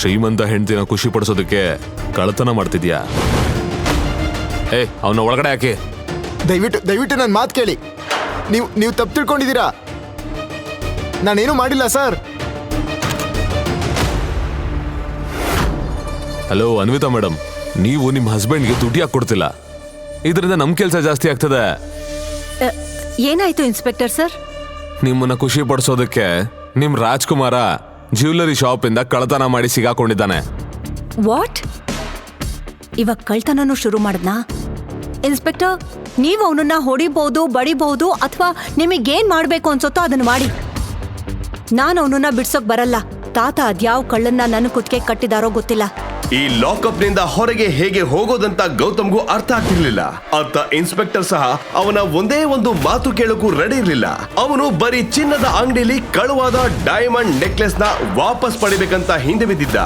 ಶ್ರೀಮಂತ ಹೆಂಡತಿನ ಖುಷಿ ಪಡಿಸೋದಕ್ಕೆ ಕಳ್ಳತನ ಮಾಡ್ತಿದ್ಯಾ? ಅವನ ಒಳಗಡೆ ಹಾಕಿ. ದಯವಿಟ್ಟು ನನ್ನ ಮಾತು ಕೇಳಿ. ನೀವು ತಪ್ಪು ತಿಳ್ಕೊಂಡಿದ್ದೀರಾ. ನಾನೇನು ಮಾಡಿಲ್ಲ ಸರ್. ಹಲೋ ಅನ್ವಿತಾ ಮೇಡಮ್, ನೀವು ನಿಮ್ಮ ಹಸ್ಬೆಂಡ್ಗೆ ದುಡ್ಡು ಯಾಕೆ ಕೊಡ್ತಿಲ್ಲ? ಇದರಿಂದ ನಮ್ ಕೆಲಸ ಜಾಸ್ತಿ ಆಗ್ತದೆ. ಏನಾಯ್ತು ಇನ್ಸ್ಪೆಕ್ಟರ್ ಸರ್? ನಿಮ್ಮನ್ನ ಖುಷಿ ಪಡಿಸೋದಕ್ಕೆ ನಿಮ್ ರಾಜ್ಕುಮಾರ ಜ್ಯುವೆಲರಿ ಶಾಪ್ ಇಂದ ಕಳ್ಳತನ ಮಾಡಿ ಸಿಗಾಕೊಂಡಿದ್ದಾನೆ. ವಾಟ್? ಇವಾಗ ಕಳ್ತನನೂ ಶುರು ಮಾಡದ್ನಾ? ಇನ್ಸ್ಪೆಕ್ಟರ್, ನೀವು ಅವನನ್ನ ಹೊಡಿಬಹುದು, ಬಡಿಬಹುದು, ಅಥವಾ ನಿಮಗೇನ್ ಮಾಡ್ಬೇಕು ಅನ್ಸುತ್ತೋ ಅದನ್ನ ಮಾಡಿ. ನಾನು ಅವನನ್ನ ಬಿಡ್ಸೋಕ್ ಬರಲ್ಲ. ತಾತ ಅದ್ಯಾವ ಕಳ್ಳನ್ನ ನನ್ನ ಕುತ್ತಿಗೆ ಕಟ್ಟಿದಾರೋ ಗೊತ್ತಿಲ್ಲ. ಈ ಲಾಕಪ್ ನಿಂದ ಹೊರಗೆ ಹೇಗೆ ಹೋಗೋದಂತ ಗೌತಮ್ಗೂ ಅರ್ಥ ಆಗ್ತಿರ್ಲಿಲ್ಲ. ಅತ್ತ ಇನ್ಸ್ಪೆಕ್ಟರ್ ಸಹ ಅವನ ಒಂದೇ ಒಂದು ಮಾತು ಕೇಳೋಕು ರೆಡಿ ಇರ್ಲಿಲ್ಲ. ಅವನು ಬರೀ ಚಿನ್ನದ ಅಂಗಡಿಯಲ್ಲಿ ಕಳುವಾದ ಡೈಮಂಡ್ ನೆಕ್ಲೆಸ್ ನ ವಾಪಸ್ ಪಡಿಬೇಕಂತ ಹಿಂದೆ ಬಿದ್ದಿದ್ದ.